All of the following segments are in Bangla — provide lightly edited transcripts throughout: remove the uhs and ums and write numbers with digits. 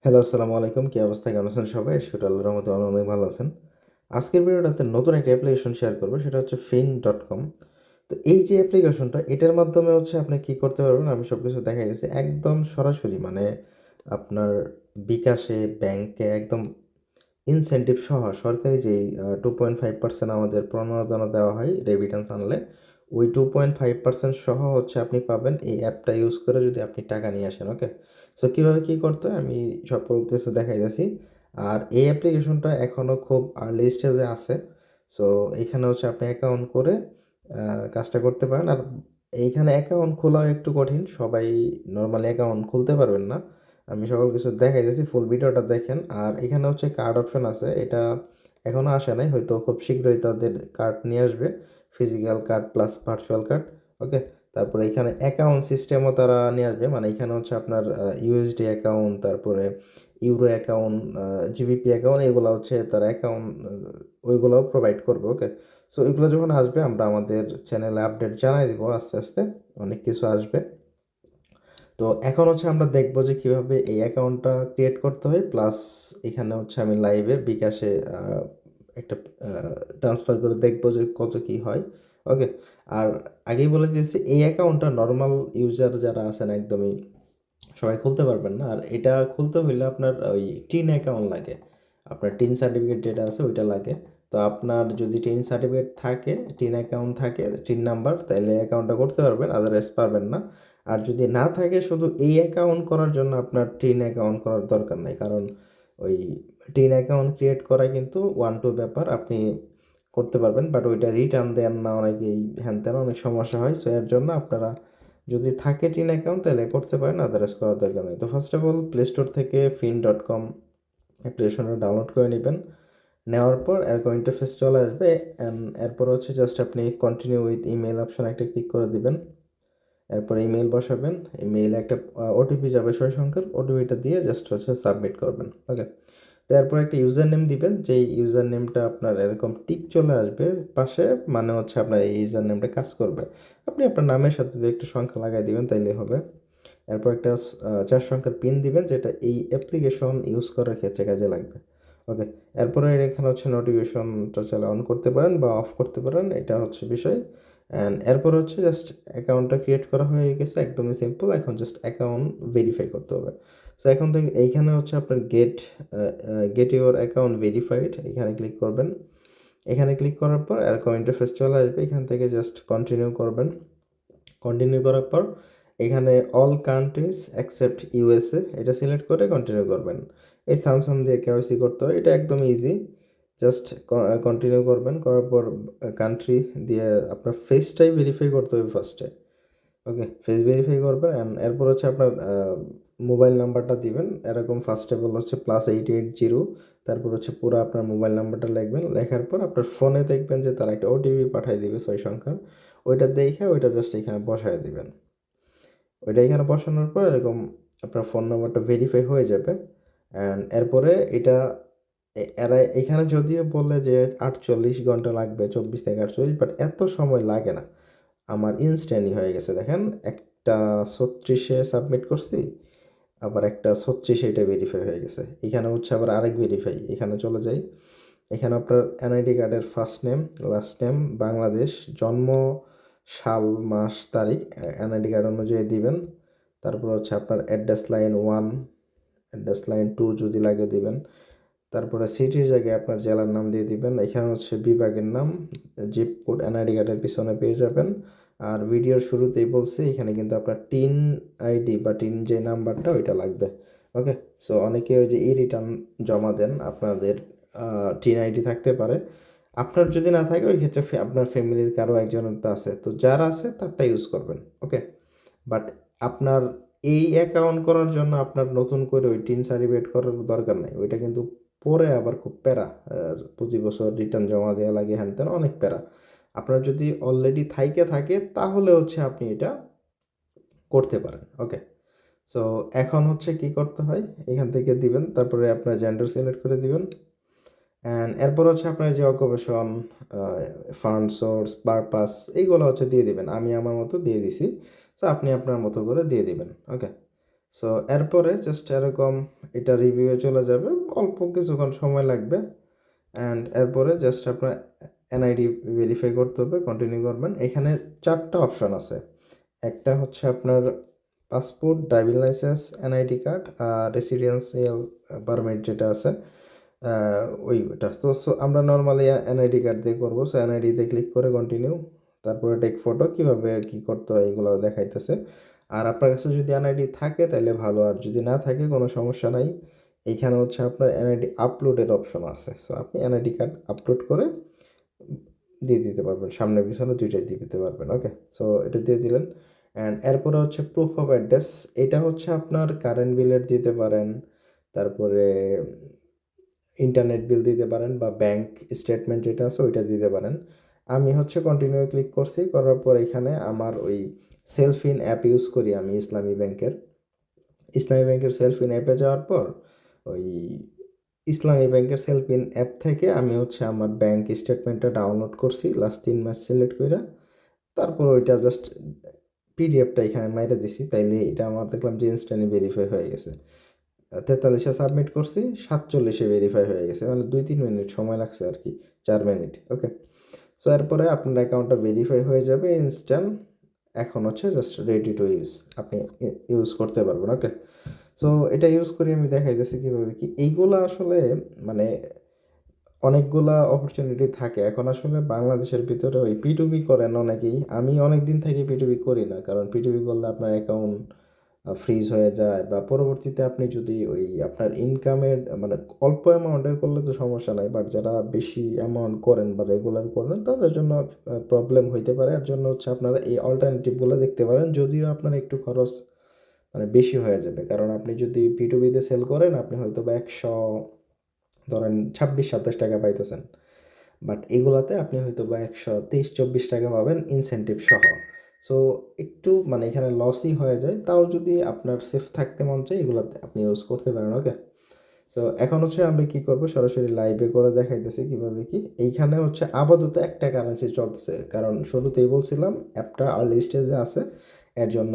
হ্যালো, আসসালামু আলাইকুম। কি অবস্থা? কেমন আছেন সবাই? সেটা আল্লাহর রহমতে অনেক ভালো আছেন। আজকের ভিডিওটাতে নতুন একটা অ্যাপ্লিকেশন শেয়ার করব, সেটা হচ্ছে fin.com। তো এই যে অ্যাপ্লিকেশনটা, এটার মাধ্যমে হচ্ছে আপনি কি করতে পারবেন, আমি সব কিছু দেখাই দিচ্ছি একদম সরাসরি। মানে আপনার বিকাশে, ব্যাংকে একদম ইনসেনটিভ সহ সরকারি যেই 2.5% আমাদের প্রণোদনা দেওয়া হয় রেমিট্যান্স আনলে, ওই 2.5% সহ হচ্ছে আপনি পাবেন এই অ্যাপটা ইউজ করে যদি আপনি টাকা নিয়ে আসেন। ওকে, সো কীভাবে কী করতে হয় আমি সকল কিছু দেখাই যাচ্ছি। আর এই অ্যাপ্লিকেশনটা এখনও খুব আর্লি স্টেজে আছে। সো এইখানে হচ্ছে আপনি অ্যাকাউন্ট করে কাজটা করতে পারেন। আর এইখানে অ্যাকাউন্ট খোলাও একটু কঠিন, সবাই নর্মালি অ্যাকাউন্ট খুলতে পারবেন না। আমি সকল কিছু দেখাই দিয়েছি, ফুল ভিডিওটা দেখেন। আর এখানে হচ্ছে কার্ড অপশন আছে, এটা এখনও আসে নাই, হয়তো খুব শীঘ্রই তাদের কার্ড নিয়ে আসবে, physical card plus virtual card. Okay, তারপরে এখানে অ্যাকাউন্ট সিস্টেমও তারা নিয়ে আসবে, মানে এখানে হচ্ছে আপনার ইউএসডি অ্যাকাউন্ট, তারপরে ইউরো অ্যাকাউন্ট, জিবিপি অ্যাকাউন্ট, এগুলো হচ্ছে তারা অ্যাকাউন্ট ওইগুলোও প্রোভাইড করবে। ওকে, সো এগুলো যখন আসবে আমরা আমাদের চ্যানেলে আপডেট জানাই দিব, আস্তে আস্তে অনেক কিছু আসবে। তো এখন হচ্ছে আমরা দেখব যে কীভাবে এই অ্যাকাউন্টটা ক্রিয়েট করতে হয়, প্লাস এখানে হচ্ছে আমি লাইভে বিকাশে একটা ট্রান্সফার করে দেখব যে কত কী হয়। ওকে, আর আগেই বলে দিয়েছি এই অ্যাকাউন্টটা নর্মাল ইউজার যারা আছেন একদমই সবাই খুলতে পারবেন না। আর এটা খুলতে হইলে আপনার ওই টিন অ্যাকাউন্ট লাগে, আপনার টিন সার্টিফিকেট যেটা আছে ওইটা লাগে। তো আপনার যদি টিন সার্টিফিকেট থাকে, টিন অ্যাকাউন্ট থাকে, টিন নাম্বার, তাহলে অ্যাকাউন্টটা করতে পারবেন, আদারওয়াইজ পারবেন না। আর যদি না থাকে, শুধু এই অ্যাকাউন্ট করার জন্য আপনার টিন অ্যাকাউন্ট করার দরকার নাই, কারণ ওই টিন অ্যাকাউন্ট ক্রিয়েট করা কিন্তু ওয়ান টু ব্যাপার, আপনি করতে পারবেন, বাট ওইটা রিটার্ন দেন না, অনেকেই হ্যান ত্যান অনেক সমস্যা হয়। সো এর জন্য আপনারা যদি থাকে টিন অ্যাকাউন্ট তাহলে করতে পারেন, আদারওয়াইজ করার দরকার নেই। তো first of all play store থেকে fin.com অ্যাপ্লিকেশনটা ডাউনলোড করে নেবেন। নেওয়ার পর এরকম ইন্টারফেস চলে আসবে। এরপর হচ্ছে জাস্ট আপনি কন্টিনিউ উইথ ইমেল অপশন একটা ক্লিক করে দিবেন। এরপর ইমেল বসাবেন, ইমেইলে একটা ওটিপি যাবে 6 সংখ্যার, ওটিপিটা দিয়ে জাস্ট হচ্ছে সাবমিট করবেন। ওকে, তারপর একটা ইউজার নেম দিবেন, যেই ইউজার নেমটা আপনার এরকম টিক চলে আসবে পাশে, মানে হচ্ছে আপনার এই ইউজার নেমটা কাজ করবে। আপনি আপনার নামের সাথে যদি একটু সংখ্যা লাগাই দিবেন তাইলে হবে। এরপর একটা 4 সংখ্যার পিন দিবেন, যেটা এই অ্যাপ্লিকেশন ইউজ করার ক্ষেত্রে কাজে লাগবে। ওকে, এরপরে এখানে হচ্ছে নোটিফিকেশনটা চাইলে অন করতে পারেন বা অফ করতে পারেন, এটা হচ্ছে বিষয়। অ্যান্ড এরপর হচ্ছে জাস্ট অ্যাকাউন্টটা ক্রিয়েট করা হয়ে গেছে, একদমই সিম্পল। এখন জাস্ট অ্যাকাউন্ট ভেরিফাই করতে হবে। সো এখন থেকে এইখানে হচ্ছে আপনার গেট ইউর অ্যাকাউন্ট ভেরিফাইড, এখানে ক্লিক করবেন। এখানে ক্লিক করার পর এরকম ইন্টারফেস চলে আসবে, এখান থেকে জাস্ট কন্টিনিউ করবেন। কন্টিনিউ করার পর এখানে অল কান্ট্রিজ অ্যাকসেপ্ট ইউএসএ, এটা সিলেক্ট করে কন্টিনিউ করবেন। এই সামসাম দিয়ে কেওয়াইসি করতে হয়, এটা একদম ইজি। জাস্ট কন্টিনিউ করবেন, করার পর কান্ট্রি দিয়ে আপনার ফেসটাই ভেরিফাই করতে হবে ফার্স্টে। ওকে, ফেস ভেরিফাই করবেন। অ্যান্ড এরপর হচ্ছে আপনার মোবাইল নাম্বারটা দিবেন, এরকম ফার্স্ট অফ অল হচ্ছে +880, তারপর হচ্ছে পুরো আপনার মোবাইল নাম্বারটা লিখবেন। লেখার পর আপনার ফোনে দেখবেন যে তারা একটা ওটিপি পাঠিয়ে দিবে 6 সংখ্যার, ওইটা দেখে ওইটা জাস্ট এখানে বসায় দিবেন। ওইটা এখানে বসানোর পর এরকম আপনার ফোন নাম্বারটা ভেরিফাই হয়ে যাবে। অ্যান্ড এরপরে এটা এরা এখানে যদিও বলে যে 48 ঘন্টা লাগবে, 24 থেকে 48, বাট এত সময় লাগে না। আমার ইনস্ট্যান্টই হয়ে গেছে, দেখেন একটা 36-এ সাবমিট করছি, আবার একটা 36-এ এটা ভেরিফাই হয়ে গেছে। এখানে হচ্ছে আবার আরেক ভেরিফাই, এখানে চলে যাই। এখানে আপনার এনআইডি কার্ডের first name, last name, Bangladesh, জন্ম, সাল, মাস, তারিখ এনআইডি কার্ড অনুযায়ী দিবেন। তারপর হচ্ছে আপনার অ্যাড্রেস লাইন 1, অ্যাড্রেস লাইন 2 যদি লাগে দিবেন। তারপরে সিটির জায়গায় আপনার জেলার নাম দিয়ে দিবেন। এখানে হচ্ছে বিভাগের নাম, জিপ কোড এনআইডি কার্ডের পিছনে পেয়ে যাবেন। আর ভিডিওর শুরুতেই বলছি এখানে কিন্তু আপনার টিন আইডি বা টিন যে নাম্বারটা ওইটা লাগবে। ওকে, সো অনেকে ওই যে রিটার্ন জমা দেন, আপনাদের টিন আইডি থাকতে পারে। আপনার যদি না থাকে ওই ক্ষেত্রে আপনার ফ্যামিলির কারো একজনের তো আছে, তো যার আছে তারটা ইউজ করবেন। ওকে, বাট আপনার এই অ্যাকাউন্ট করার জন্য আপনার নতুন করে ওই টিন সার্টিফিকেট করার দরকার নাই, ওইটা কিন্তু পরে আবার খুব প্যারা। আর 25 বছর রিটার্ন জমা দেওয়া লাগে, হ্যান ত্যান অনেক প্যারা। আপনার যদি অলরেডি থাকে তাহলে হচ্ছে আপনি এটা করতে পারেন। ওকে, সো এখন হচ্ছে কি করতে হয়, এখান থেকে দিবেন, তারপরে আপনার জেন্ডার সিলেক্ট করে দিবেন। অ্যান্ড এরপর হচ্ছে আপনার যে অকুপেশন, ফান্ড সোর্স, পারপাস, এইগুলো হচ্ছে দিয়ে দিবেন। আমি আমার মতো দিয়ে দিছি, সো আপনি আপনার মতো করে দিয়ে দিবেন। ওকে, সো এরপরে জাস্ট এরকম এটা রিভিউয়ে চলে যাবে, অল্প কিছুক্ষণ সময় লাগবে। অ্যান্ড এরপরে জাস্ট আপনার এনআইডি ভেরিফাই করতে হবে, কন্টিনিউ করবেন। এখানে 4টা অপশন আছে। একটা হচ্ছে আপনার passport, driving licence, NID card আর রেসিডেন্সিয়াল পারমিট যেটা আছে ওইটা। তো আমরা নর্মালি এনআইডি কার্ড দিয়ে করবো। সো এনআইডিতে ক্লিক করে কন্টিনিউ, তারপরে টেক ফটো, কীভাবে কী করতে হয় এগুলো দেখাইতেছে। আর আপনার কাছে যদি এনআইডি থাকে তাহলে ভালো, আর যদি না থাকে কোনো সমস্যা নাই। এইখানে হচ্ছে আপনার এনআইডি আপলোডের অপশন আছে। সো আপনি এনআইডি কার্ড আপলোড করে দিয়ে দিতে পারবেন, সামনে পিছনে দুইটাই দিয়ে দিতে পারবেন। ওকে, সো এটা দিয়ে দিলেন। অ্যান্ড এরপরে হচ্ছে প্রুফ অফ অ্যাড্রেস। এটা হচ্ছে আপনার কারেন্ট বিলের দিতে পারেন, তারপরে ইন্টারনেট বিল দিতে পারেন, বা ব্যাংক স্টেটমেন্ট যেটা আছে ওইটা দিতে পারেন। আমি হচ্ছে কন্টিনিউ ক্লিক করছি, করার পর এখানে আমার ওই সেলফ ইন অ্যাপ ইউজ করি আমি ইসলামী ব্যাংকের সেলফ ইন অ্যাপে যাওয়ার পর ওই ইসলামী ব্যাংকের সেলফ ইন অ্যাপ থেকে আমি হচ্ছে আমার ব্যাংক স্টেটমেন্টটা ডাউনলোড করছি লাস্ট 3 মাস সিলেক্ট করে। তারপর ওইটা জাস্ট পিডিএফটা এখানে মাইরে দিছি, তাইলে এটা আমার দেখলাম যে ইনস্ট্যান্টলি ভেরিফাই হয়ে গেছে। 43-এ সাবমিট করছি, 47-এ ভেরিফাই হয়ে গেছে, মানে 2-3 মিনিট সময় লাগছে আর কি, 4 মিনিট। ওকে, সো এরপরে আপনার অ্যাকাউন্টটা ভেরিফাই হয়ে যাবে ইনস্ট্যান্ট। এখন হচ্ছে জাস্ট রেডি টু ইউজ, আপনি ইউজ করতে পারবেন। ওকে, সো এটা ইউজ করে আমি দেখাইতেছি কীভাবে কি এইগুলা আসলে মানে অনেকগুলা অপরচুনিটি থাকে। এখন আসলে বাংলাদেশের ভিতরে ওই P2P করেন অনেকেই। আমি অনেক দিন থেকে P2P করি না, কারণ P2P করলে আপনার অ্যাকাউন্ট ফ্রিজ হয়ে যায়, বা পরবর্তীতে আপনি যদি ওই আপনার ইনকামের মানে অল্প অ্যামাউন্টের করলে তো সমস্যা নাই, বাট যারা বেশি অ্যামাউন্ট করেন বা রেগুলার করেন তাদের জন্য প্রবলেম হইতে পারে। এর জন্য হচ্ছে আপনারা এই অল্টারনেটিভগুলো দেখতে পারেন, যদিও আপনার একটু খরচ মানে বেশি হয়ে যাবে। কারণ আপনি যদি P2P-তে সেল করেন, আপনি হয়তো বা 100 ধরেন 26-27 টাকা পাইতেছেন, বাট এগুলাতে আপনি হয়তো বা 123-24 টাকা পাবেন ইনসেন্টিভ সহ। সো একটু মানে এখানে লসই হয়ে যায়। তাও যদি আপনার সেফ থাকতে মন চায় এগুলাতে আপনি ইউজ করতে পারেন। ওকে, সো এখন হচ্ছে আমরা কি করব, সরাসরি লাইভে করে দেখাইতেছি কীভাবে কি। এইখানে হচ্ছে আপাতত একটা কারেন্সি চলতেছে, কারণ শুরুতেই বলছিলাম অ্যাপটা আর্লি স্টেজে আছে, এর জন্য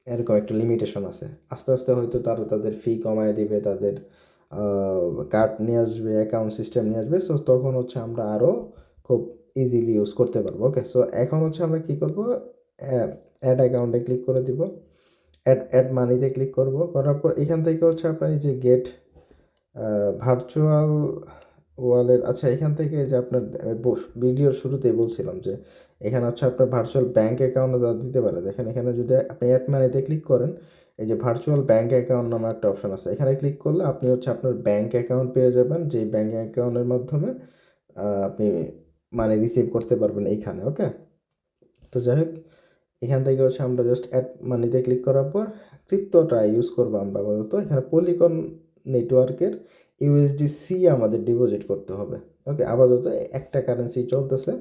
এরকম একটা লিমিটেশন আছে। আস্তে আস্তে হয়তো তারা তাদের ফি কমায় দিবে, তাদের কার্ড নিয়ে আসবে, অ্যাকাউন্ট সিস্টেম নিয়ে আসবে। সো তখন হচ্ছে আমরা আরও খুব ইজিলি ইউজ করতে পারবো। ওকে, সো এখন হচ্ছে আমরা কী করবো, অ্যাড অ্যাকাউন্টে ক্লিক করে দিব, অ্যাড মানিতে ক্লিক করব। করার পর এখান থেকে হচ্ছে আপনার এই যে গেট ভার্চুয়াল ওয়ালেট, আচ্ছা এখান থেকে যে আপনার ভিডিওর শুরুতেই বলছিলাম যে এখানে হচ্ছে আপনার ভার্চুয়াল ব্যাঙ্ক অ্যাকাউন্ট দিতে পারে। দেখেন এখানে যদি আপনি অ্যাড মানিতে ক্লিক করেন, এই যে ভার্চুয়াল ব্যাঙ্ক অ্যাকাউন্ট নামে একটা অপশন আছে, এখানে ক্লিক করলে আপনি হচ্ছে আপনার ব্যাঙ্ক অ্যাকাউন্ট পেয়ে যাবেন, যেই ব্যাঙ্ক অ্যাকাউন্টের মাধ্যমে আপনি মানি রিসিভ করতে পারবেন এইখানে। ওকে, তো যাই হোক, এখান থেকে হচ্ছে আমরা জাস্ট অ্যাড মানিতে ক্লিক করার পর ক্রিপ্টোটা ইউজ করবো আমরা আপাতত। এখানে পলিকন নেটওয়ার্কের ইউএসডিসি আমাদের ডিপোজিট করতে হবে। ওকে, আপাতত একটা কারেন্সি চলতেছে।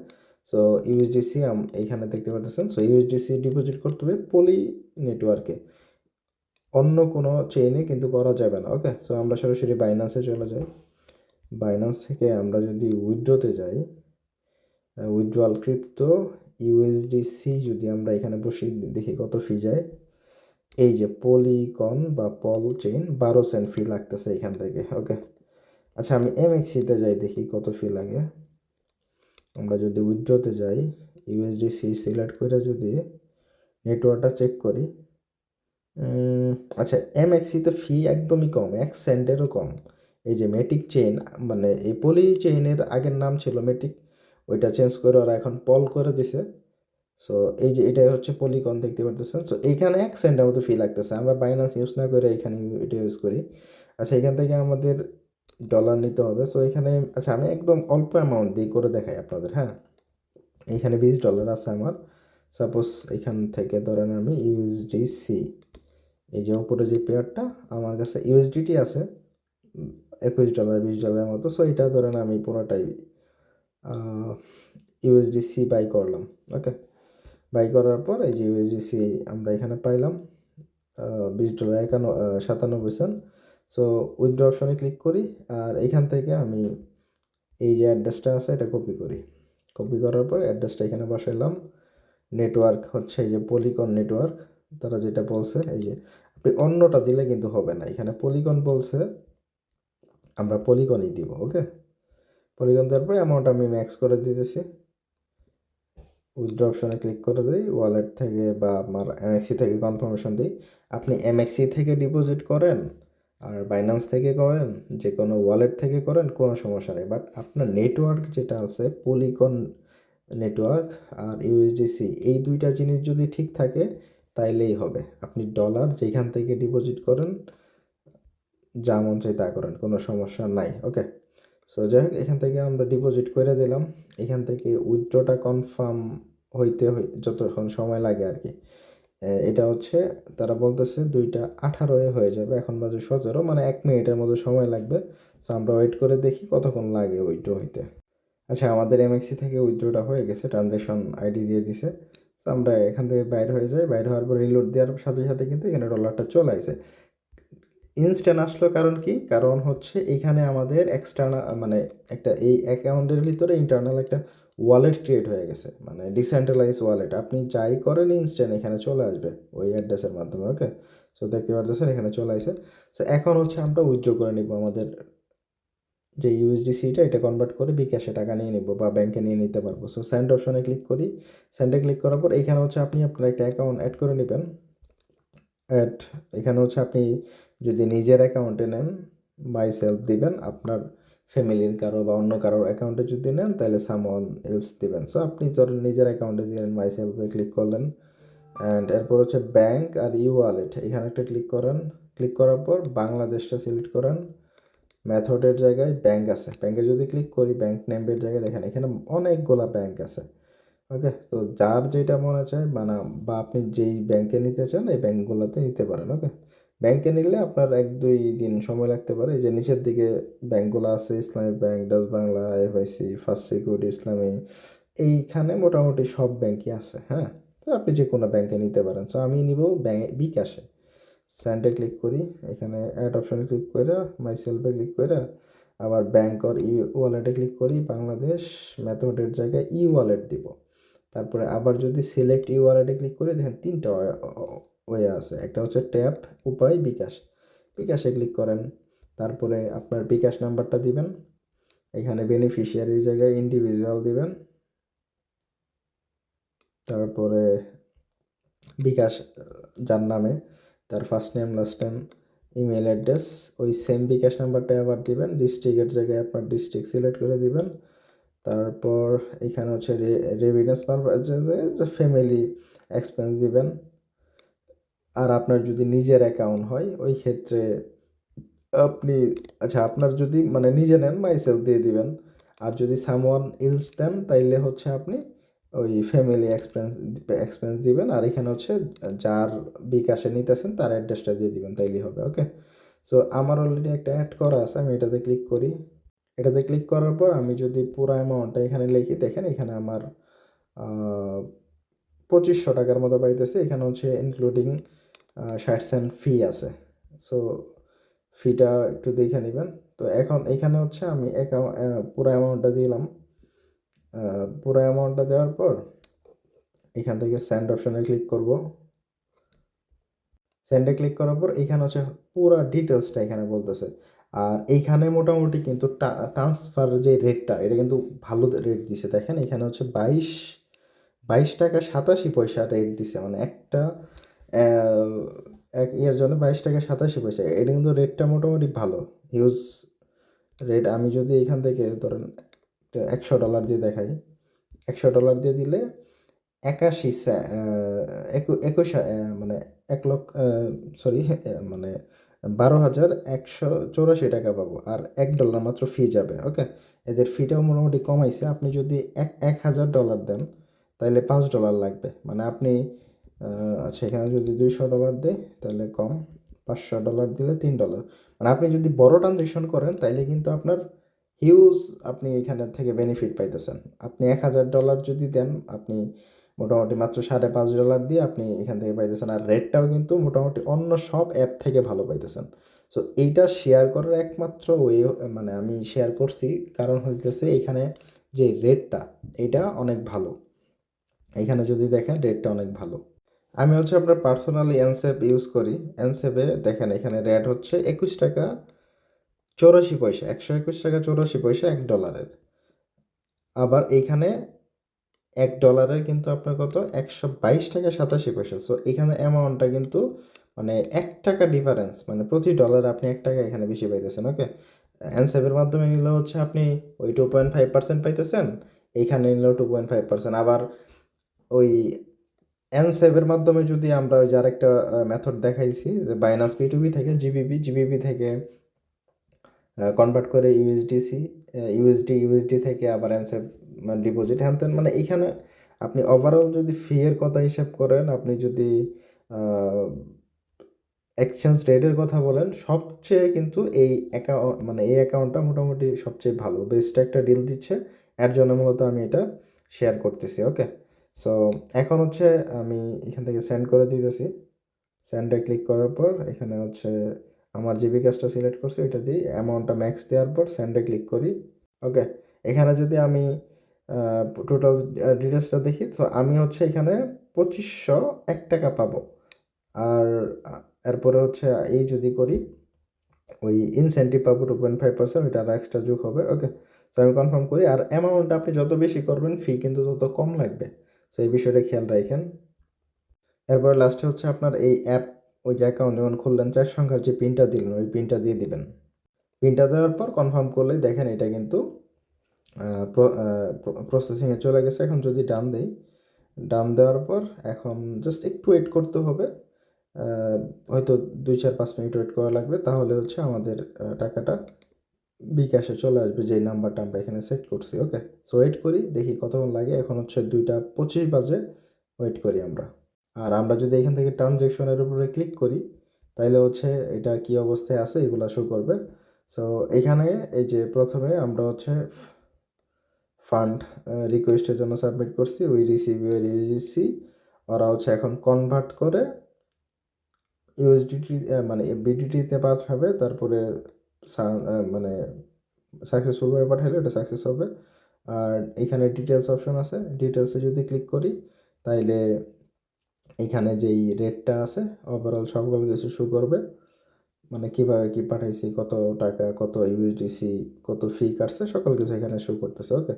সো ইউএসডিসি এইখানে দেখতে পাচ্ছেন। সো ইউএসডিসি ডিপোজিট করতে হবে পলি নেটওয়ার্কে, অন্য কোনো চেইনে কিন্তু করা যাবে না। ওকে, সো আমরা সরাসরি বাইন্যান্সে চলে যাই। বাইন্যান্স থেকে আমরা যদি উইথড্রোতে যাই, উইথড্রয়াল ক্রিপ্টো ইউএসডিসি যদি আমরা এখানে বসি, দেখি কত ফি যায়। এই যে পলিকন বা পল চেইন 12 সেন্ট ফি লাগতেছে এখান থেকে। ওকে, আচ্ছা আমি এমএক্সিতে যাই, দেখি কত ফি লাগে। আমরা যদি উইথড্রোতে যাই, ইউএসডিসি সিলেক্ট করে যদি নেটওয়ার্কটা চেক করি, আচ্ছা এমএক্সিতে ফি একদমই কম, 1 সেন্টেরও কম। এই যে মেটিক চেইন, মানে এই পলি চেইনের আগের নাম ছিল মেটিক, ওইটা চেঞ্জ করে ওরা এখন পল করে দিছে। সো এই যে এটাই হচ্ছে পলিকন, দেখতে পারতেছেন। সো এইখানে 1 সেন্টের মতো ফি লাগতেছে। আমরা বাইন্যান্স ইউজ না করে এখানে এটা ইউজ করি। আচ্ছা এখান থেকে আমাদের ডলার নিতে হবে। সো এখানে আচ্ছা আমি একদম অল্প অ্যামাউন্ট দিয়ে করে দেখাই আপনাদের। হ্যাঁ, এইখানে $20 আছে আমার। সাপোজ এখান থেকে ধরেন আমি ইউএসডিসি, এই যে উপরে যে পেয়ারটা আমার কাছে ইউএসডিটি আছে $21 $20 মতো। সো এটা ধরেন আমি পুরোটাই ইউএসডিসি বাই করলাম। ওকে, বাই করার পর এই যে ইউএসডিসি আমরা এখানে পাইলাম $20 97 সেন্ট। সো উইথড্র অপশনে ক্লিক করি, আর এখান থেকে আমি এই যে অ্যাড্রেসটা আছে এটা কপি করি। কপি করার পর অ্যাড্রেসটা এখানে বসাইলাম। নেটওয়ার্ক হচ্ছে এই যে পলিকন নেটওয়ার্ক, তারা যেটা বলছে, এই যে আপনি অন্যটা দিলে কিন্তু হবে না। এখানে পলিগন বলছে, আমরা পলিগনই দিব। ওকে, পলিগন দেওয়ার পরে অ্যামাউন্ট আমি ম্যাক্স করে দিতেছি। উইথড্র অপশনে ক্লিক করে দিই, ওয়ালেট থেকে বা আমার এমএক্সি থেকে কনফার্মেশন দিই। আপনি এমএক্সি থেকে ডিপোজিট করেন আর বাইন্যান্স থেকে করেন, যে কোনো ওয়ালেট থেকে করেন, কোনো সমস্যা নেই। বাট আপনার নেটওয়ার্ক যেটা আছে, পলিগন নেটওয়ার্ক আর ইউএসডিসি, এই দুইটা জিনিস যদি ঠিক থাকে তাইলেই হবে। আপনি ডলার যেখান থেকে ডিপোজিট করেন, যা মন চাই তা করেন, কোনো সমস্যা নাই। ওকে, সো যাই হোক, এখান থেকে আমরা ডিপোজিট করে দিলাম। এখান থেকে উইথড্রটা কনফার্ম হইতে যতক্ষণ সময় লাগে আর কি। এটা হচ্ছে তারা বলতেছে 2:18 হয়ে যাবে, এখন বাজে 17, মানে 1 মিনিটের মতো সময় লাগবে। সো আমরা ওয়েট করে দেখি কতক্ষণ লাগে উইথড্র হইতে। আচ্ছা, আমাদের এমএক্সি থেকে উইথড্রটা হয়ে গেছে, ট্রানজ্যাকশন আইডি দিয়ে দিছে। সো আমরা এখান থেকে বাইর হয়ে যাই। বাইর হওয়ার পর রিলোড দেওয়ার সাথে সাথে কিন্তু এখানে ডলারটা চলে আসে। ইনস্ট্যান্ট আসলো কারণ কি? কারণ হচ্ছে এইখানে আমাদের এক্সটার্নাল মানে একটা এই অ্যাকাউন্টের ভিতরে ইন্টারনাল একটা ওয়ালেট ক্রিয়েট হয়ে গেছে, মানে ডিসেন্ট্রালাইজ ওয়ালেট। আপনি যাই করেন ইনস্ট্যান্ট এখানে চলে আসবে ওই অ্যাড্রেসের মাধ্যমে। ওকে, সো দেখতে পারতেছেন এখানে চলে আসে। সো এখন হচ্ছে আমরা উইথড্র করে নিব আমাদের যে ইউএসডিসিটা, এটা কনভার্ট করে বিকাশে টাকা নিয়ে নিব বা ব্যাংকে নিয়ে নিতে পারবো। সো সেন্ড অপশনে ক্লিক করি। সেন্ডে ক্লিক করার পর এখানে হচ্ছে আপনি আপনার একটা অ্যাকাউন্ট অ্যাড করে নেবেন। এখানে হচ্ছে আপনি যদি নিজের অ্যাকাউন্টে নেন, মাই সেলফ দিবেন। আপনার ফ্যামিলির কারো বা অন্য কারোর অ্যাকাউন্টে যদি নেন তাহলে সামওয়ান এলস দিবেন। সো আপনি ধরেন নিজের অ্যাকাউন্টে দিলেন, মাই সেলফে ক্লিক করলেন। অ্যান্ড এরপর হচ্ছে ব্যাংক আর ই ওয়ালেট, এখানে একটা ক্লিক করেন। ক্লিক করার পর বাংলাদেশটা সিলেক্ট করেন। মেথডের জায়গায় ব্যাংক আছে, ব্যাংকে যদি ক্লিক করি ব্যাংক নেমের জায়গায় দেখেন এখানে অনেকগুলা ব্যাংক আছে। ওকে, তো যার যেটা মনে চায় বা আপনি যেই ব্যাংকে নিতে চান এই ব্যাংকগুলোতে নিতে পারেন। ওকে, ব্যাংকে নিলে আপনার 1-2 দিন সময় লাগতে পারে। এই যে নিচের দিকে ব্যাংকগুলো আছে, Islami bank, Dutch Bangla, FIC, first security Islami, এইখানে মোটামুটি সব ব্যাংকই আছে। হ্যাঁ, তো আপনি যে কোনো ব্যাংকে নিতে পারেন। সো আমি নিব বিকাশে। স্যান্ডে ক্লিক করি, এখানে অ্যাড অপশানে ক্লিক করে মাই সেলফে ক্লিক করে আবার ব্যাংক আর ই ওয়ালেটে ক্লিক করি। বাংলাদেশ মেথডের জায়গায় ই ওয়ালেট দিব। তারপরে আবার যদি সিলেক্ট ই ওয়ালেটে ক্লিক করি দেখেন 3টা ওয়ে আছে। একটা হচ্ছে ট্যাপ, উপায়, বিকাশ। বিকাশে ক্লিক করেন, তারপরে আপনার বিকাশ নাম্বারটা দিবেন। এখানে বেনিফিশিয়ারির জায়গায় ইন্ডিভিজুয়াল দিবেন। তারপরে বিকাশ যার নামে, তার first name, last name, email address, ওই সেম বিকাশ নাম্বারটা আবার দিবেন। ডিস্ট্রিক্টের জায়গায় আপনার ডিস্ট্রিক্ট সিলেক্ট করে দিবেন। তারপর এখানে হচ্ছে রেভিডেন্স পারপাস যে ফ্যামিলি এক্সপেন্স দিবেন। আর আপনার যদি নিজের অ্যাকাউন্ট হয় ওই ক্ষেত্রে আপনি, আচ্ছা আপনার যদি মানে নিজে নেন মাই সেলফ দিয়ে দিবেন। আর যদি সামওয়ান এলস দেন তাইলে হচ্ছে আপনি ওই ফ্যামিলি এক্সপেন্স দিবেন। আর এখানে হচ্ছে যার বিকাশে নিতেছেন তার অ্যাড্রেসটা দিয়ে দিবেন, তাইলেই হবে। ওকে, সো আমার অলরেডি একটা অ্যাড করা আছে, আমি এটাতে ক্লিক করি। এটাতে ক্লিক করার পর আমি যদি পুরো অ্যামাউন্টটা এখানে লিখি, দেখেন এখানে আমার 2500 টাকার মতো পাইতেছে। এখানে হচ্ছে ইনক্লুডিং 60 সেন্ট ফি আছে। সো ফিটা একটু দেখে নেবেন। তো এখন এখানে হচ্ছে আমি পুরো অ্যামাউন্টটা দিলাম। পুরো অ্যামাউন্টটা দেওয়ার পর এখান থেকে সেন্ড অপশনে ক্লিক করব। সেন্ডে ক্লিক করার পর এখানে হচ্ছে পুরো ডিটেলসটা এখানে বলতেছে। আর এইখানে মোটামুটি কিন্তু ট্রান্সফার যে রেটটা, এটা কিন্তু ভালো রেট দিছে। দেখেন এখানে হচ্ছে 22 টাকা 87 পয়সা রেট দিছে, মানে একটা এক ইয়ার জন্য 22 টাকা 87 পয়সা। এটা কিন্তু রেটটা মোটামুটি ভালো, হিউজ রেট। আমি যদি এখান থেকে ধরেন $100 দিয়ে দেখাই, $100 দিয়ে দিলে 21 মানে 1 লক্ষ, সরি, মানে 12,184 টাকা পাবো। আর $1 মাত্র ফি যাবে। ওকে, এদের ফিটাও মোটামুটি কমাইছে। আপনি যদি $1,000 দেন তাহলে $5 লাগবে। মানে আপনি আচ্ছা এখানে যদি $200 দেয় তাহলে কম, $500 দিলে $3। মানে আপনি যদি বড় ট্রানজেকশন করেন তাইলে কিন্তু আপনার হিউজ, আপনি এখানে থেকে বেনিফিট পাইতেছেন। আপনি $1,000 যদি দেন, আপনি মোটামুটি মাত্র $5.5 দিয়ে আপনি এখান থেকে পাইতেছেন। আর রেটটাও কিন্তু মোটামুটি অন্য সব অ্যাপ থেকে ভালো পাইতেছেন। সো এইটা শেয়ার করার একমাত্র ওয়ে, মানে আমি শেয়ার করছি কারণ হইতেছে এখানে যে রেটটা, এটা অনেক ভালো। এখানে যদি দেখেন রেটটা অনেক ভালো। আমি হচ্ছে আপনার পার্সোনালি এনসেভ ইউজ করি। এনসেভে দেখেন এখানে রেট হচ্ছে 21 টাকা 84 পয়সা, 121 টাকা 84 পয়সা $1। আবার এইখানে $1 কিন্তু আপনার কত 122 টাকা 87 পয়সা। সো এখানে অ্যামাউন্টটা কিন্তু মানে 1 টাকা ডিফারেন্স, মানে প্রতি ডলারে আপনি 1 টাকা এখানে বেশি পাইতেছেন। ওকে, এনসেভের মাধ্যমে নিলে হচ্ছে আপনি ওই 2.5% পাইতেছেন, এইখানে নিলেও 2.5%। আবার ওই এনসেভের মাধ্যমে যদি আমরা ওই যে আরেকটা মেথড দেখাইছি যে বাইনান্স P2P থেকে জিবিপি থেকে কনভার্ট করে ইউএসডি থেকে আবার এনসেভ মানে ডিপোজিট হ্যান মানে এখানে আপনি ওভারঅল যদি ফি এর কথা হিসাব করেন, আপনি যদি এক্সচেঞ্জ রেটের কথা বলেন, সবচেয়ে কিন্তু এই মানে এই অ্যাকাউন্টটা মোটামুটি সবচেয়ে ভালো বেস্ট একটা ডিল দিচ্ছে। এর জন্য মূলত আমি এটা শেয়ার করতেছি। ওকে, সো এখন হচ্ছে আমি এখান থেকে সেন্ড করে দিতেছি। সেন্ডে ক্লিক করার পর এখানে হচ্ছে আমার যে বিকাশটা সিলেক্ট করছি ওইটা দিই, অ্যামাউন্টটা ম্যাক্স দেওয়ার পর সেন্ডে ক্লিক করি। ওকে, এখানে যদি আমি টোটাল ডিটেলসটা দেখি, তো আমি হচ্ছে এখানে 2501 টাকা পাবো। আর এরপরে হচ্ছে এই যদি করি ওই ইনসেন্টিভ পাবো 2.5%, ওইটা আর এক্সট্রা যোগ হবে। ওকে, সো আমি কনফার্ম করি। আর অ্যামাউন্ট আপনি যত বেশি করবেন ফি কিন্তু তত কম লাগবে, সো এই বিষয়টা খেয়াল রাখেন। এরপরে লাস্টে হচ্ছে আপনার এই অ্যাপ ওই যে অ্যাকাউন্ট যখন খুললেন 4 সংখ্যার যে পিনটা দিলেন ওই পিনটা দিয়ে দিবেন। পিনটা দেওয়ার পর কনফার্ম করলেই দেখেন এটা কিন্তু প্রসেসিংয়ে চলে গেছে। এখন যদি ডান দেই, ডান দেওয়ার পর এখন জাস্ট একটু ওয়েট করতে হবে, হয়তো 2-4-5 মিনিট ওয়েট করা লাগবে, তাহলে হচ্ছে আমাদের টাকাটা বিকাশে চলে আসবে যেই নাম্বারটা আমরা এখানে সেট করছি। ওকে, সো ওয়েট করি, দেখি কতক্ষণ লাগে। এখন হচ্ছে 2টা 25 বাজে, ওয়েট করি আমরা। আর আমরা যদি এখান থেকে ট্রানজ্যাকশনের উপরে ক্লিক করি তাইলে হচ্ছে এটা কি অবস্থায় আছে এগুলো শো করবে। সো এখানে এই যে প্রথমে আমরা হচ্ছে ফান্ড রিকোয়েস্টের জন্য সাবমিট করছি, উই রিসিভ ইউর ইউএসডি। ওরা হচ্ছে এখন কনভার্ট করে ইউএসডিটি মানে বিডিটিতে পাঠাবে, তারপরে মানে সাকসেসফুলভাবে পাঠালে এটা সাকসেস হবে। আর এখানে ডিটেলস অপশন আছে, ডিটেলসে যদি ক্লিক করি তাইলে এইখানে যেই রেটটা আছে ওভারঅল সকল কিছু শো করবে, মানে কীভাবে কী পাঠাইছি, কত টাকা, কত ইউএসডিসি, কত ফি কাটছে, সকল কিছু এখানে শো করতেছে। ওকে,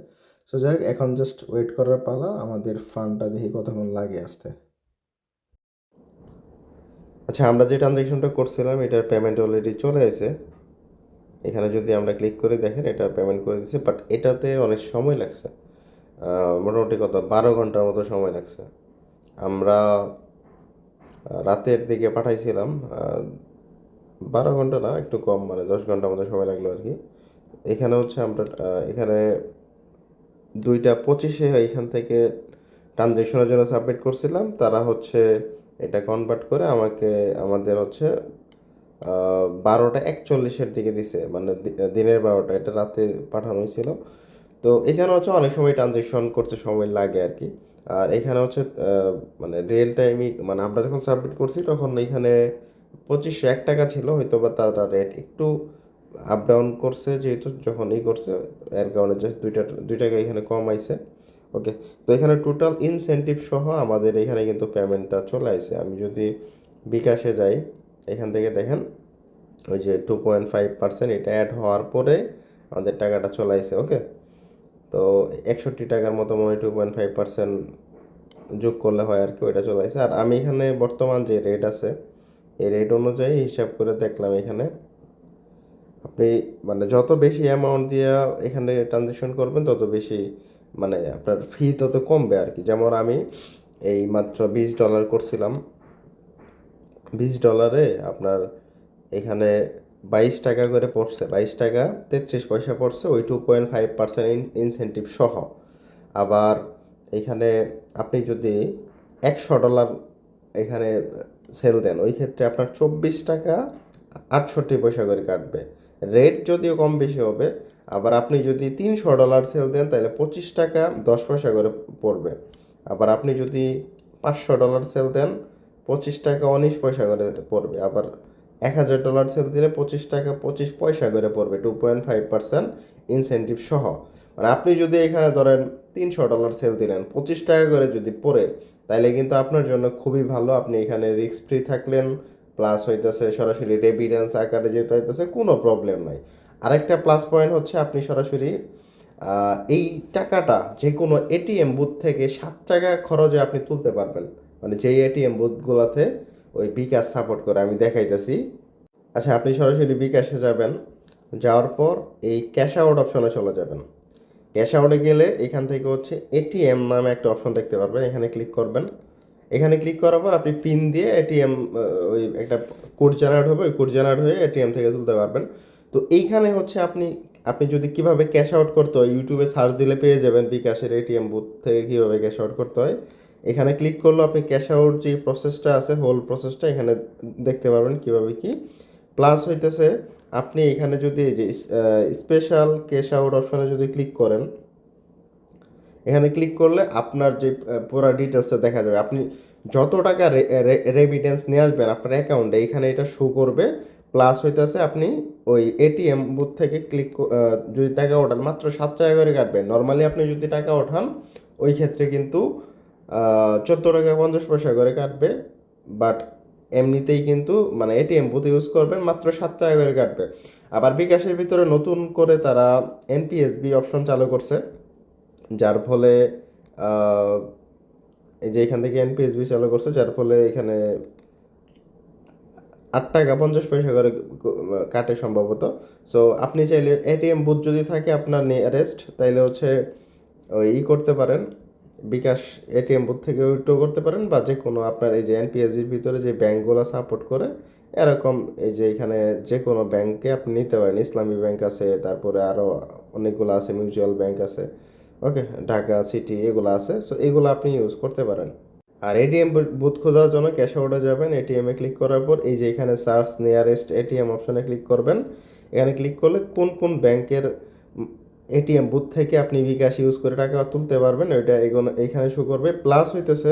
সো যাই হোক, এখন জাস্ট ওয়েট করার পালা, আমাদের ফান্ডটা দেখি কতক্ষণ লাগে আসতে। আচ্ছা, আমরা যে ট্রানজ্যাকশনটা করছিলাম এটার পেমেন্ট অলরেডি চলে এসেছে। এখানে যদি আমরা ক্লিক করে দেখেন এটা পেমেন্ট করে দিচ্ছে, বাট এটাতে অনেক সময় লাগছে, মোটামুটি কত 12 ঘন্টার মতো সময় লাগছে। আমরা রাতের দিকে পাঠাইছিলাম, 12 ঘন্টা না, একটু কম, মানে 10 ঘন্টার মতো সময় লাগলো আর কি। এখানে হচ্ছে আমরা এখানে 2টা 25-এ এখান থেকে ট্রানজ্যাকশনের জন্য সাবমিট করছিলাম, তারা হচ্ছে এটা কনভার্ট করে আমাদের হচ্ছে 12টা 41-এর দিকে দিছে, মানে দিনের 12টা, এটা রাতে পাঠানো হয়েছিল। তো এখানে হচ্ছে অনেক সময় ট্রানজ্যাকশন করতে সময় লাগে আর কি। আর এখানে হচ্ছে মানে রিয়েল টাইমই, মানে আমরা যখন সাবমিট করছি তখন এখানে 2501 টাকা ছিল, হয়তো বা তারা রেট একটু আপ ডাউন করছে, যেহেতু যখন করছে এর কারণে জাস্ট 2 টাকা এখানে কম আইছে। ওকে, তো এখানে টোটাল ইনসেন্টিভ সহ আমাদের এখানে কিন্তু পেমেন্টটা চলে আসে। আমি যদি বিকাশে যাই, এখান থেকে দেখেন ওই যে 2.5% এটা অ্যাড হওয়ার পরে আমাদের টাকাটা চলে আসে। ওকে, তো 61 টাকার মতো মনে হয় 2.5% যোগ করলে হয় আর কি, ওইটা চলে আসে। আর আমি এখানে বর্তমান যে রেট আছে এই রেট অনুযায়ী হিসাব করে দেখলাম, এখানে আপনি মানে যত বেশি অ্যামাউন্ট দিয়ে এখানে ট্রানজ্যাকশন করবেন তত বেশি মানে আপনার ফি তত কমবে আর কি। যেমন আমি এই মাত্র $20 করছিলাম, $20 আপনার এখানে 22 টাকা করে পড়ছে, 22 টাকা 33 পয়সা পড়ছে, ওই 2.5% ইনসেন্টিভ সহ। আবার এখানে আপনি যদি $100 এখানে সেল দেন, ওই ক্ষেত্রে আপনার 24 টাকা 68 পয়সা করে কাটবে। রেট যদিও কম বেশি হবে। আবার আপনি যদি $300 সেল দেন তাহলে 25 টাকা 10 পয়সা করে পড়বে। আবার আপনি যদি $500 সেল দেন 25 টাকা 19 পয়সা করে পড়বে। আবার $1000 সেল দিলে 25 টাকা 25 পয়সা করে পড়বে, 2.5% ইনসেন্টিভ সহ। মানে আপনি যদি এখানে ধরেন $300 সেল দিলেন, 25 টাকা করে যদি পড়ে, তাইলে কিন্তু আপনার জন্য খুবই ভালো। আপনি এখানে রিস্ক ফ্রি থাকলেন, প্লাস হইতেছে সরাসরি রেমিটেন্স আকারে যেতে হইতেছে, কোনো প্রবলেম নাই। আরেকটা প্লাস পয়েন্ট হচ্ছে আপনি সরাসরি এই টাকাটা যে কোনো এটিএম বুথ থেকে 7 টাকা খরচে আপনি তুলতে পারবেন, মানে যেই এটিএম বুথগুলোতে ওই বিকাশ সাপোর্ট করে। আমি দেখাইতেছি। আচ্ছা, আপনি সরাসরি বিকাশে যাবেন, যাওয়ার পর এই ক্যাশ আউট অপশনে চলে যাবেন। ক্যাশ আউটে গেলে এখান থেকে হচ্ছে এটিএম নামে একটা অপশন দেখতে পারবেন, এখানে ক্লিক করবেন। এখানে ক্লিক করার পর আপনি পিন দিয়ে এটিএম ওই একটা কোড জেনারেট হবে, ওই কোড জেনারেট হয়ে এটিএম থেকে তুলতে পারবেন। তো এইখানে হচ্ছে আপনি আপনি যদি কিভাবে ক্যাশ আউট করতে হয় ইউটিউবে সার্চ দিলে পেয়ে যাবেন বিকাশের এটিএম বুথ থেকে কীভাবে ক্যাশ আউট করতে হয়। এখানে ক্লিক করলে আপনি ক্যাশ আউট যে প্রসেসটা আছে হোল প্রসেসটা এখানে দেখতে পারবেন কীভাবে কি। প্লাস হইতেছে আপনি এখানে যদি এই যে স্পেশাল ক্যাশ আউট অপশনে যদি ক্লিক করেন, এখানে ক্লিক করলে আপনার যে পুরো ডিটেলসে দেখা যাবে। আপনি যত টাকা রেমিটেন্স নিয়ে আসবেন আপনার অ্যাকাউন্টে এখানে এটা শো করবে। প্লাস হইতেছে আপনি ওই এটিএম বুথ থেকে যদি টাকা ওঠান মাত্র 7 টাকা করে কাটবেন। নর্মালি আপনি যদি টাকা ওঠান ওই ক্ষেত্রে কিন্তু 14 টাকা 50 পয়সা করে কাটবে। বাট এমনিতেই কিন্তু মানে এটিএম বুথ ইউজ করবেন মাত্র 7 টাকা করে কাটবে। আবার বিকাশের ভিতরে নতুন করে তারা এনপিএসবি অপশন চালু করছে, যার ফলে এই যে এখান থেকে এনপিএসবি চালু করছে, যার ফলে এখানে 8 টাকা 50 পয়সা করে কাটে সম্ভবত। সো আপনি চাইলে এটিএম বুথ যদি থাকে আপনার নিয়ারেস্ট, তাইলে হচ্ছে ওই করতে পারেন, বিকাশ এটিএম বুথ থেকে উইথড্র করতে পারেন, বা যে কোনো আপনার এই যে এনপিএসবির ভিতরে যে ব্যাঙ্কগুলো সাপোর্ট করে এরকম এই যে এখানে যে কোনো ব্যাংকে আপনি নিতে পারেন। ইসলামী ব্যাংক আছে, তারপরে আরও অনেকগুলো আছে, মিউচুয়াল ব্যাংক আছে, ওকে, ঢাকা সিটি এগুলো আছে। সো এগুলো আপনি ইউজ করতে পারেন। আর এটিএম বুথ খোঁজার জন্য ক্যাশ আউটে যাবেন, এটিএমে ক্লিক করার পর এই যে এখানে সার্চ নিয়ারেস্ট এটিএম অপশনে ক্লিক করবেন। এখানে ক্লিক করলে কোন কোন ব্যাংকের এটিএম বুথ থেকে আপনি বিকাশ ইউজ করে টাকা তুলতে পারবেন ওইটা এইখানে শো করবে। প্লাস হইতেছে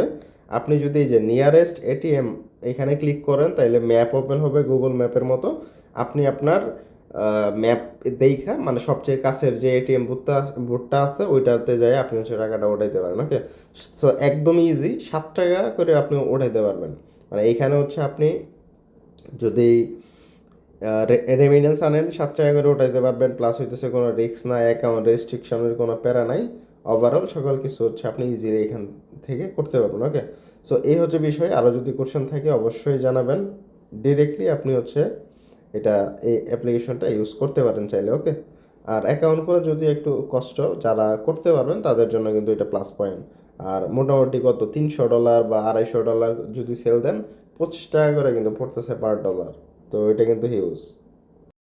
আপনি যদি এই যে নিয়ারেস্ট এটিএম এখানে ক্লিক করেন তাইলে ম্যাপ ওপেন হবে গুগল ম্যাপের মতো। আপনি আপনার ম্যাপ দেখা মানে সবচেয়ে কাছের যে এটিএম বুথটা আছে ওইটাতে যাই আপনি হচ্ছে টাকাটা ওঠাইতে পারেন। ওকে, সো একদম ইজি, 7 টাকা করে আপনি ওঠাইতে পারবেন। মানে এইখানে হচ্ছে আপনি যদি রেমিটেন্স আনেন 7 টাকা করে ওঠাইতে পারবেন। প্লাস হইতেছে কোনো রিস্ক নাই, অ্যাকাউন্ট রেস্ট্রিকশনের কোনো প্যারা নাই। ওভারঅল সকল কিছু হচ্ছে আপনি ইজিলি এখান থেকে করতে পারবেন। ওকে, সো এই হচ্ছে বিষয়। আরও যদি কোশ্চেন থাকে অবশ্যই জানাবেন। ডিরেক্টলি আপনি হচ্ছে এটা এই অ্যাপ্লিকেশনটা ইউজ করতে পারেন চাইলে। ওকে, আর অ্যাকাউন্ট করা যদি একটু কষ্ট, যারা করতে পারবেন তাদের জন্য কিন্তু এটা প্লাস পয়েন্ট। আর মোটামুটি কত $300 বা $250 যদি সেল দেন 25 টাকা করে কিন্তু পড়তেছে পার ডলার। তো এটা কিন্তু হিউজ।